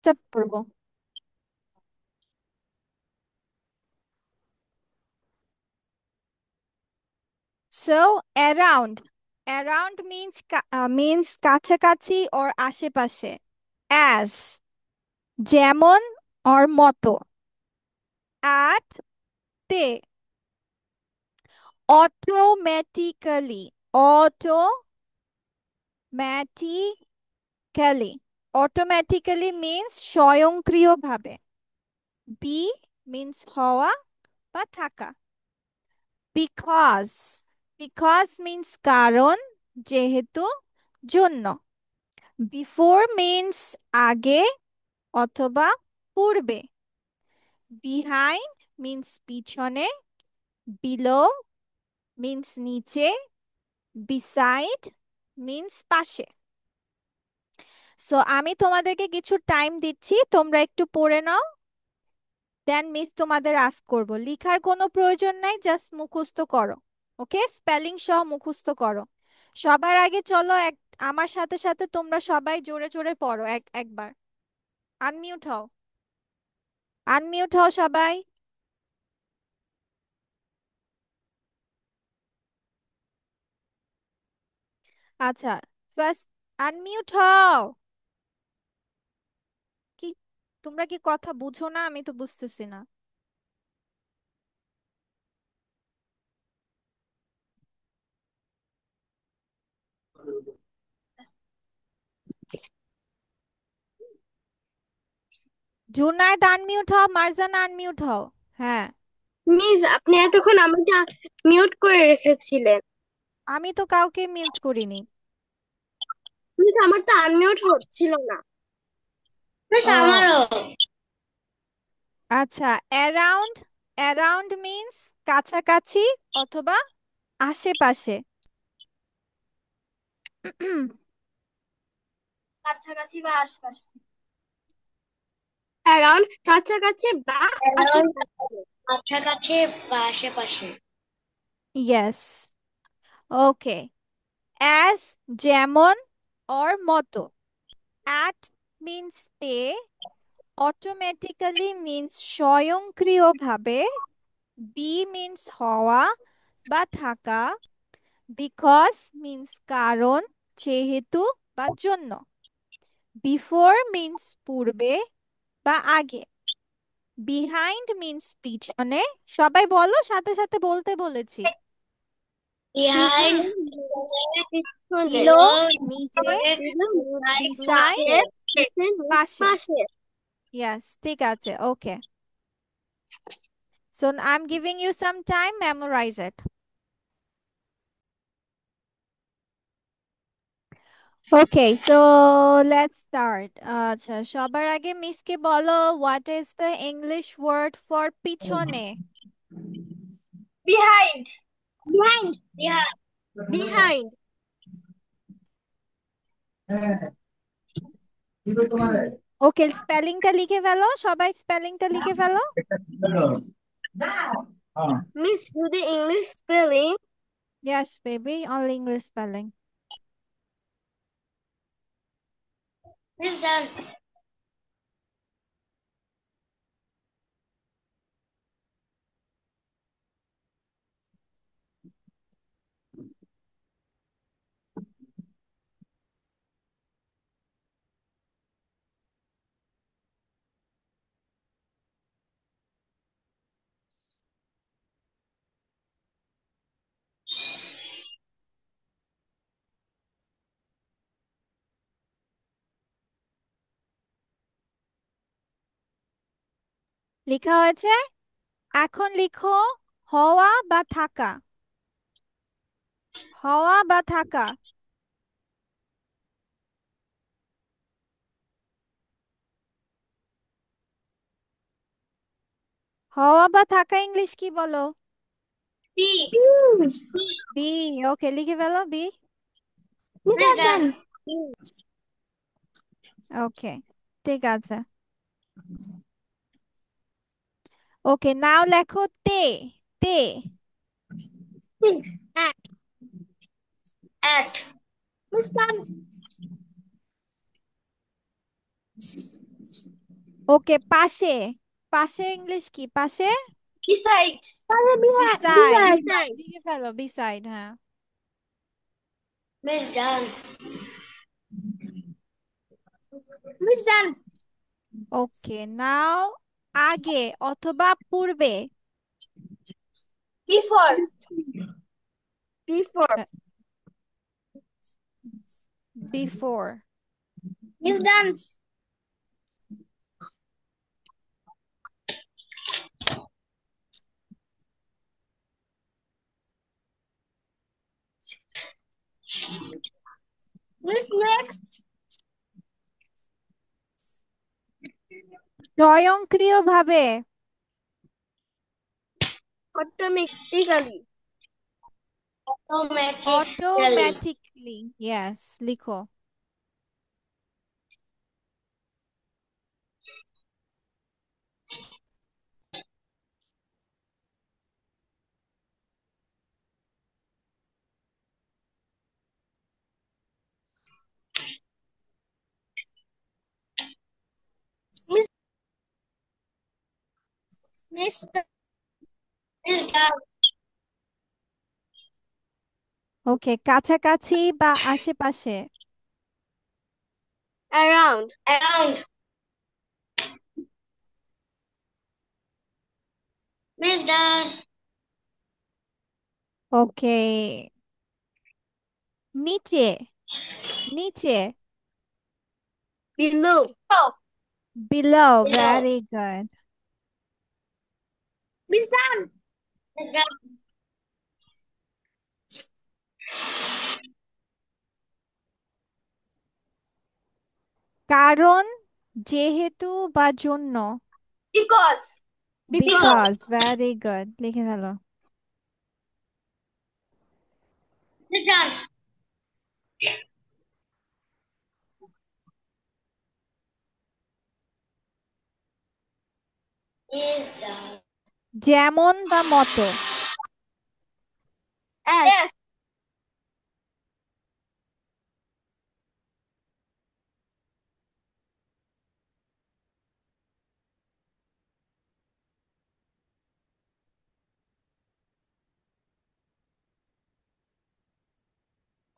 টা পড়বো। So around, around means means কাছাকাছি or আশেপাশে। As, যেমন or মতো। At, তে। Automatically, automatically, automatically means স্বয়ংক্রিয়ভাবে। Be means হওয়া বা থাকা। Because, because means কারণ, যেহেতু, জন্য। Before means আগে অথবা পূর্বে। Behind means পিছনে। Below means নিচে। Beside means পাশে। সো আমি তোমাদেরকে কিছু টাইম দিচ্ছি, তোমরা একটু পড়ে নাও, দেন মিস তোমাদের আস্ক করব। লিখার কোনো প্রয়োজন নাই, জাস্ট মুখস্থ করো। ওকে, স্পেলিং সহ মুখস্থ করো। সবার আগে চলো আমার সাথে সাথে তোমরা সবাই জোরে জোরে পড়ো একবার। আনমিউট হও, আনমিউট হও সবাই। আচ্ছা, ফার্স্ট আনমিউট হও। কি, তোমরা কি কথা বুঝো না? আমি তো বুঝতেছি না। জুনায়েদ আনমিউট হও, মার্জানা আনমিউট হও। হ্যাঁ, মিস, আপনি এতক্ষণ আমাকে মিউট করে রেখেছিলেন। আমি তো কাউকে মিউট করিনি। মিস, আমার তো আনমিউট হচ্ছিল না। মিস, ও আমারও। আচ্ছা, অ্যারাউন্ড, অ্যারাউন্ড মিন্স কাছাকাছি অথবা আশেপাশে। কাছাকাছি বা আশেপাশে। অ্যারাউন্ড কাছাকাছি বা অ্যারাউন্ড আশেপাশে। কাছাকাছি বা আশেপাশে। ইয়েস, ওকে। অ্যাজ, যেমন or মতো। অ্যাট মিন্স তে। অটোমেটিক্যালি মিন্স স্বয়ংক্রিয়ভাবে। বি মিন্স হওয়া বা থাকা। বিকজ মিন্স কারণ, যেহেতু বা জন্য। বিফোর মিন্স পূর্বে বা আগে। বিহাইন্ড মিন্স পিছনে। সবাই বলো, সাথে সাথে বলতে বলেছি। বিহাইন্ড পিছনে। বিলো নিচে। বিসাইড পাশে। পাশে। পাশে। ইয়াস, ঠিক আছে, ওকে। So I'm giving you some time, memorize it. Okay, so let's start. আচ্ছা, সবার আগে মিসকে বলো, what is the English word for পিছনে? বিহাইন্ড। বিহাইন্ড। বিহাইন্ড। ওকে, স্পেলিংটা লিখে ফেলো, সবাই স্পেলিংটা লিখে ফেলো। মিস, যদি English spelling. Yes, baby, only English spelling. Miss done. লেখা হয়েছে? এখন লিখো হওয়া বা থাকা। হওয়া বা থাকা। হওয়া বা থাকা ইংলিশ কি বলো? বি। বি। ওকে, লিখে ফেলো বি। মিস Miss ডান। done. ওকে, ঠিক আছে। ওকে, নাও লেখো তে। তে। অ্যাট। At. মিস ডান। ওকে, পাশে। পাশে ইংলিশ কি? পাশে Beside. বিসাইড। Beside. লিখে ফেলো, বিসাইড, হ্যাঁ। Miss done. Miss done. ওকে, নাও আগে অথবা পূর্বে। Before. Before. Before. Miss done. Miss next. স্বয়ংক্রিয়ভাবে। Automatically. Automatically. অটোমেটিকলি, ইয়েস, লিখো। Miss. Miss. Miss done. ওকে, কাছাকাছি বা আশেপাশে। Around. Around. Miss done. ওকে, নিচে। নিচে। Below. Oh. Below, Below. Very good. Miss done. Miss done. কারণ, যেহেতু বা জন্য। Because. Because. Because, very good, লিখে ফেলো। Miss done. Is done. যেমন বা মতো। As. Yes.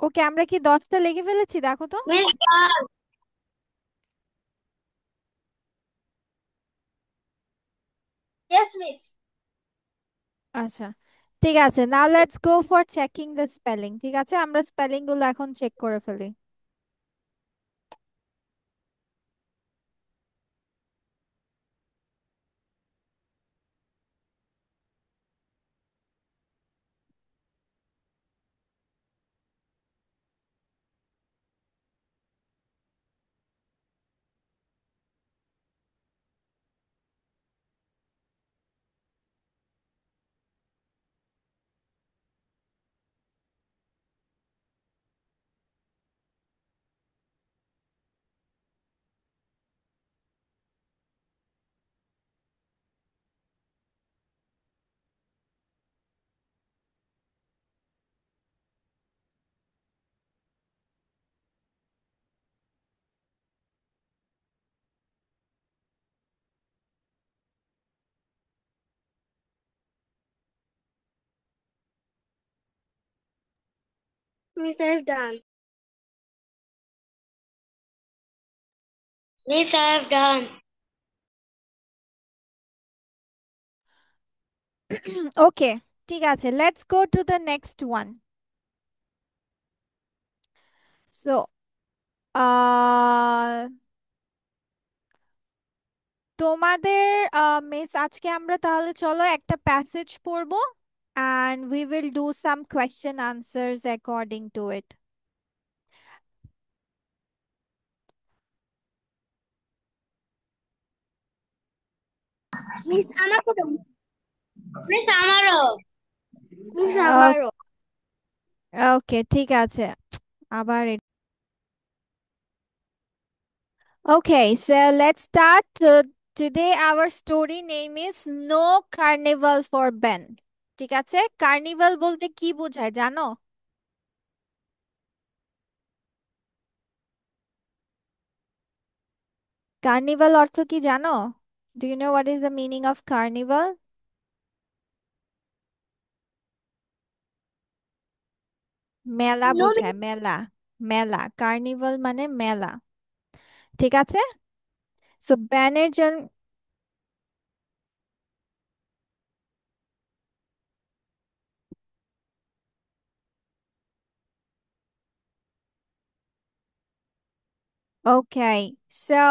ওকে, আমরা কি 10টা লিখে ফেলেছি? দেখো তো। Miss done. Yes, miss. আচ্ছা, ঠিক আছে, নাও let's go for checking the spelling. ঠিক আছে, আমরা স্পেলিং গুলো এখন চেক করে ফেলি। Miss, I've done. Miss I have done. ওকে, ঠিক আছে, let's go to the next one. So তোমাদের মিস, আজকে আমরা তাহলে চলো একটা প্যাসেজ পড়বো and we will do some question answers according to it. Miss আমারও। Miss আমারও। Miss আমারও। ওকে, ঠিক আছে, আবার okay, so let's start. Today our story name is No Carnival for Ben. ঠিক আছে, কার্নিভাল বলতে কি বোঝায় জানো? কার্নিভাল অর্থ কি জানো? Do you know what is the meaning of carnival? মেলা নো বোঝায়, মেলা। মেলা, কার্নিভাল মানে মেলা। ঠিক আছে। সো ব্যানের জন্য, ওকে, সো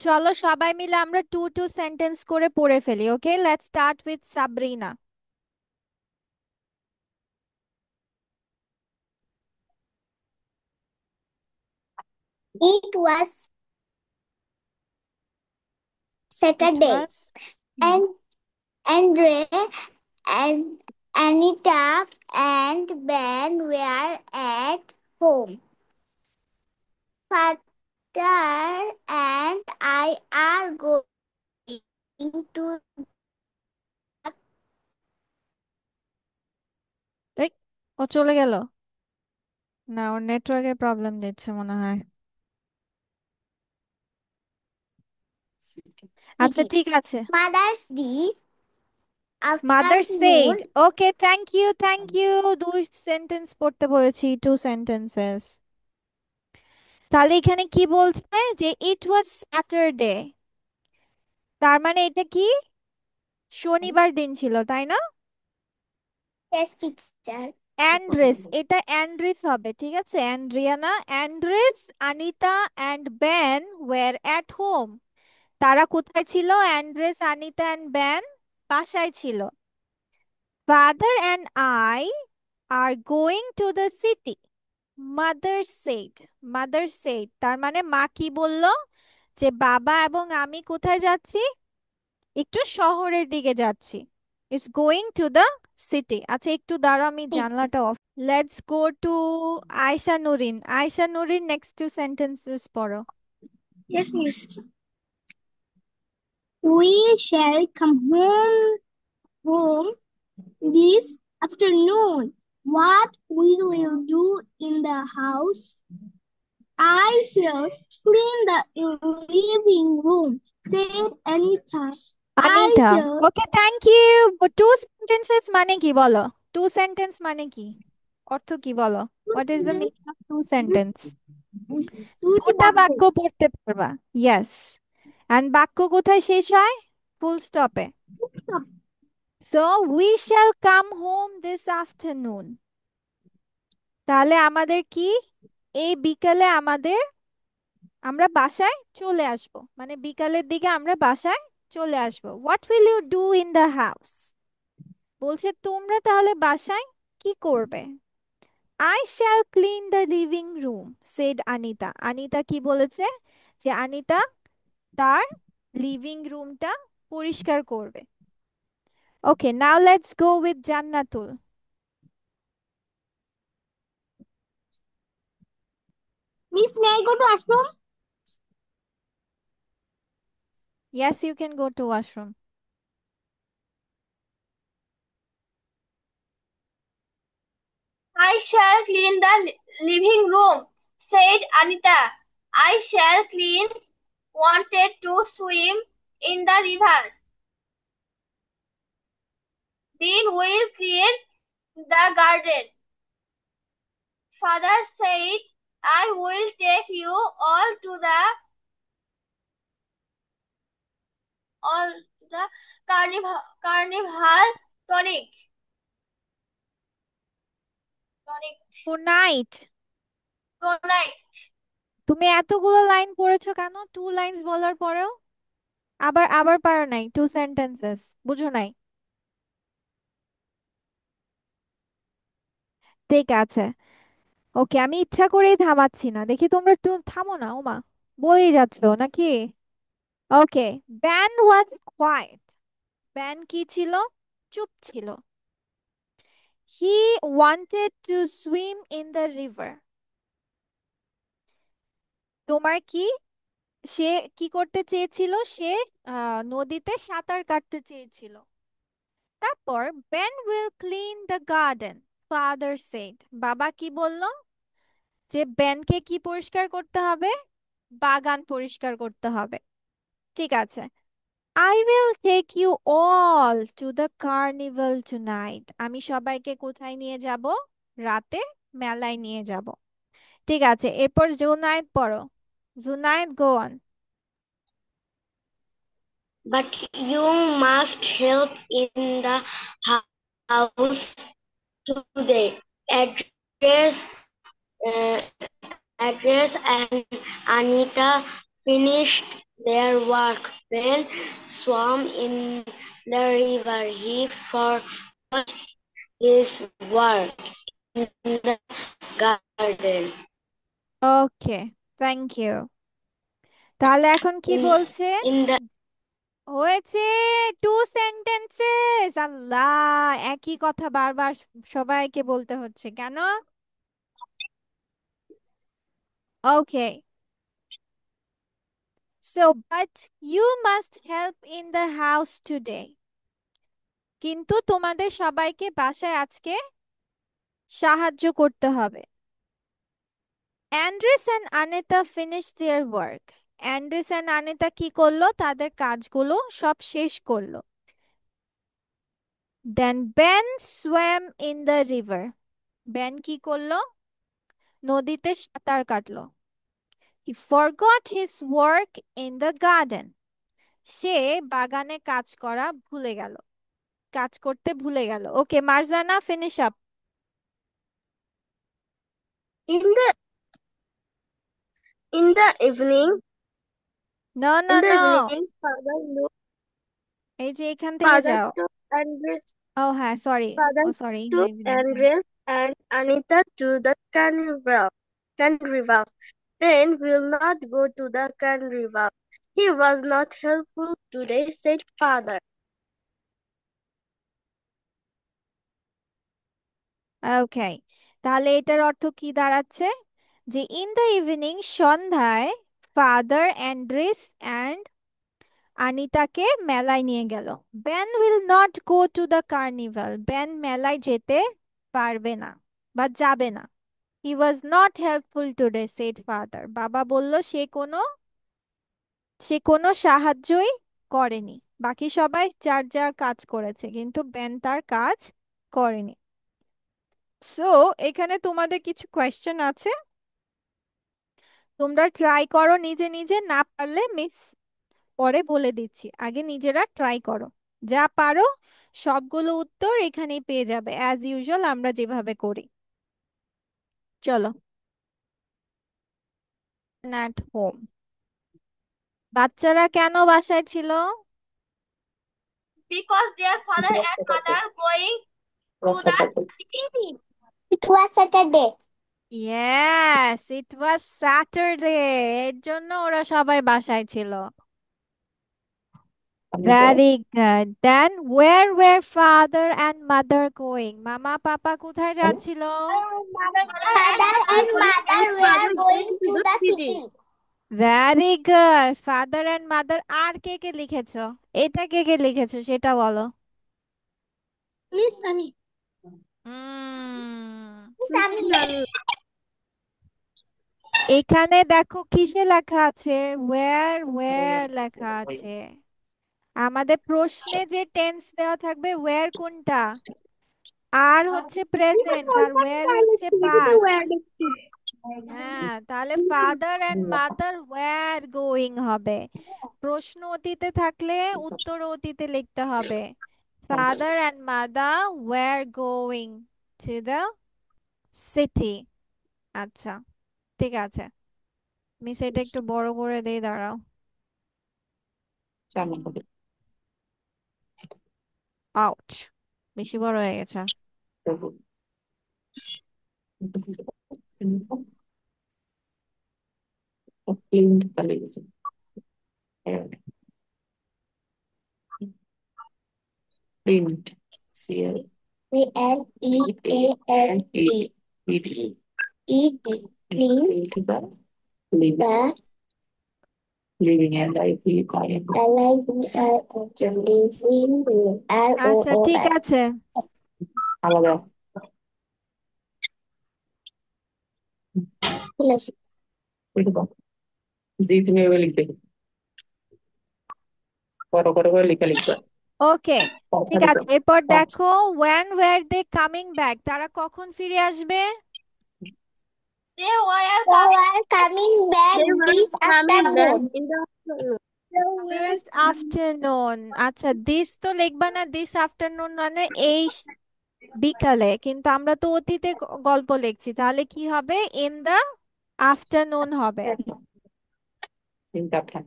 চলো সবাই মিলে আমরা টু টু সেন্টেন্স করে পড়ে ফেলি। Okay, let's start with Sabrina. It was it Saturday, was, and Andre and Anita and Ben were at home. Father and I are going to. এই, ও চলে গেল। না, ওর নেটওয়ার্কের প্রবলেম দিচ্ছে মনে হয়। আচ্ছা City. ঠিক আছে। Mother's this mother said, afternoon. Okay, thank you thank you. দুই সেন্টেন্স পড়তে বলেছি, টু সেন্টেন্সেস। তাহলে এখানে কি বলছে যে ইট ওয়াজ স্যাটারডে, তার মানে এটা কি শনিবার দিন ছিল, তাই না? Yes, teacher. অ্যান্ড্রেস, এটা অ্যান্ড্রিস হবে, ঠিক আছে, Andriana. Andres, Anita and Ben were at home. তারা কোথায় ছিল? অ্যান্ড্রেস, আনিতা অ্যান্ড বেন বাসায় ছিল। Father and I are going to the city. Mother said, mother said তার মানে মা কি বলল? যে বাবা এবং আমি কোথায় যাচ্ছি? একটু শহরের দিকে যাচ্ছি। It's going to the city. আচ্ছা একটু দাঁড়াও, আমি Teacher. জানলাটা off. Let's go to Ayesha Nurin. Ayesha Nurin, next two sentences পড়ো। Yes, miss. We shall come home this afternoon. What will you do in the house? I shall clean the living room, said Anita. I Anita, shall okay, thank you. Two sentences মানে কি বলো? Two sentence মানে কি, অর্থ কি বলো? What is the meaning of two sentence? দুটি দুটা বাক্য। বাক্য পড়তে পারবা, ইয়েস। এন্ড বাক্য কোথায় শেষ হয়? ফুল স্টপে। So we shall come home this afternoon, তাহলে আমাদের কি, এই বিকালে আমরা বাসায় চলে আসব, মানে বিকালের দিকে আমরা বাসায় চলে আসব। What will you do in the house, বলছে তোমরা তাহলে বাসায় কি করবে? I shall clean the living room, said Anita. Anita কি বলেছে? যে আনিতা তার লিভিং রুমটা পরিষ্কার করবে। Okay, now let's go with Jannatul. Miss, may I go to ashram? Yes, you can go to washroom. I shall clean the living room, said Anita. I shall clean, wanted to swim in the river. Bill will clean the garden. Father said, I will take you all to the carnival tonic. Tonic Tonight. tonight. তুমি এতগুলো line পড়েছো কেন? Two lines বলার পরেও আবার আবার পারো নাই, টু সেন্টেন্সেস বুঝো নাই? ঠিক আছে, ওকে, আমি ইচ্ছা করেই থামাচ্ছি না, দেখি তোমরা একটু থামো না, ওমা বলেই যাচ্ছ নাকি? ওকে, ব্যান ওয়াজ কোয়াইট। ব্যান কি ছিল? চুপ ছিল। He wanted to swim in the river. তোমার কি, সে কি করতে চেয়েছিল? সে নদীতে সাঁতার কাটতে চেয়েছিল। তারপর Ben will clean the garden, father said. বাবা কি বলল? যে বেনকে কি পরিষ্কার করতে হবে? বাগান পরিষ্কার করতে হবে। ঠিক আছে। I will take you all to the carnival tonight. আমি সবাইকে কোথায় নিয়ে যাব? রাতে মেলায় নিয়ে যাব। ঠিক আছে, এরপর জুনায়েদ পড়ো। Junaid, go on. But you must help in the house today. Address, uh, Address and Anita finished their work. Ben swam in the river. He forgot his work in the garden. Okay, thank you. তাহলে এখন কি In, বলছে? in the হয়েছে, two sentences. আল্লাহ, একই কথা বারবার সবাইকে বলতে হচ্ছে কেন? ওকে, so but you must help in the house today. কিন্তু তোমাদের সবাইকে বাসায় আজকে সাহায্য করতে হবে। Andres and Anita finish their work. Andres and Anita কি করলো? তাদের কাজগুলো সব শেষ করলো। Then Ben swam in the river. Ben কি করলো? নদীতে সাঁতার কাটলো। He forgot his work in the garden. সে বাগানে কাজ করা ভুলে গেল, কাজ করতে ভুলে গেল। Okay Marjana, finish up. In the evening, না না in the না, evening, এই যে এখান থেকে Father যাও। took Andres, ও হ্যাঁ, সরি, Father ও sorry, took Andres and Anita to the carnival. Carnival. Ben will not go to the carnival. He was not helpful today, said father. Okay, তাহলে এটার অর্থ কি দাঁড়াচ্ছে? যে ইন দ্য ইভিনিং, সন্ধ্যায়, ফাদার অ্যান্ড্রিস অ্যান্ড আনিতাকে মেলায় নিয়ে গেল। Ben will not go to the carnival. Ben মেলায় যেতে পারবে না বা যাবে না। He was not helpful today, said father. বাবা বলল সে কোনো সাহায্যই করেনি। বাকি সবাই যার যার কাজ করেছে, কিন্তু বেন তার কাজ করেনি। সো এখানে তোমাদের কিছু কোয়েশ্চেন আছে, তোমরা ট্রাই করো নিজে নিজে, না পারলে মিস পরে বলে দিচ্ছি, আগে নিজেরা ট্রাই করো। যা পারো সবগুলো উত্তর এখানেই পেয়ে যাবে, অ্যাজ ইউজুয়াল আমরা যেভাবে করি। চলো, অ্যাট হোম। বাচ্চারা কেন বাসায় ছিল? Because their father and mother going to the city. It was Saturday. Yes, it was Saturday, এর জন্য ওরা সবাই বাসায় ছিল। Very good. Then where were father and mother going? মামা পাপা কোথায় যাচ্ছিল? Father and mother were going to the city. Very good, father and mother. আর কে কে লিখেছো? এটা কে কে লিখেছো সেটা বলো। Miss Sami. হুম, এখানে দেখো কিসে লেখা আছে? ওয়্যার ওয়্যার লেখা আছে। আমাদের প্রশ্নে যে টেন্স দেওয়া থাকবে, ওয়্যার কোনটা? আর হচ্ছে প্রেজেন্ট, আর ওয়্যার হচ্ছে পাস্ট। হ্যাঁ, তাহলে father and mother were going হবে। প্রশ্ন অতীতে থাকলে উত্তর অতীতে লিখতে হবে। Father and mother were going to the city. আচ্ছা, ঠিক আছে, মিস এটা একটু বড় করে দেই, দাঁড়াও। আউট, বেশি বড় হয়ে গেছে। Print. Clean. E-D. Clean. The living and living আচ্ছা, ঠিক আছে। আলাদা জি তুমি এভাবে লিখবে। করে লিখে লিখবে। ওকে, ঠিক আছে। এরপর দেখো, when were they coming back, তারা কখন ফিরে আসবে? They were coming back They were this coming back afternoon. in the afternoon. This afternoon. আচ্ছা, দিস তো লিখবা না, দিস আফটারনুন মানে এই বিকালে, কিন্তু আমরা তো অতীতে গল্প লিখছি, তাহলে কি হবে? ইন দা আফটারনুন হবে। চিন্তা থাক।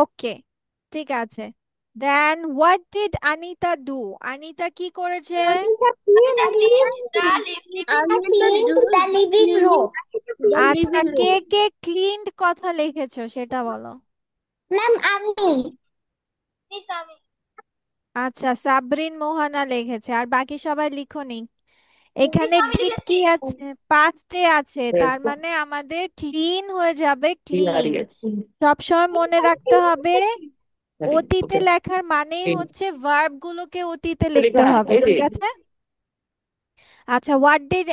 ওকে, ঠিক আছে। Then what did Anita do, Anita কি করেছে? Anita Clean do the living room. the আচ্ছা, living কে room. কে ক্লিনড কথা লিখেছো সেটা বলো। Ma'am, আমি। আচ্ছা, সাবরিন মোহানা লিখেছে, আর বাকি সবাই লিখোনি। এখানে ডিড কি আছে? পাস্টে আছে, তার মানে আমাদের ক্লিন হয়ে যাবে ক্লিন। সবসময় মনে রাখতে হবে অতীতে লেখার মানেই হচ্ছে ভার্ব গুলোকে অতীতে লিখতে হবে, ঠিক আছে? আচ্ছা, হোয়াট ডিড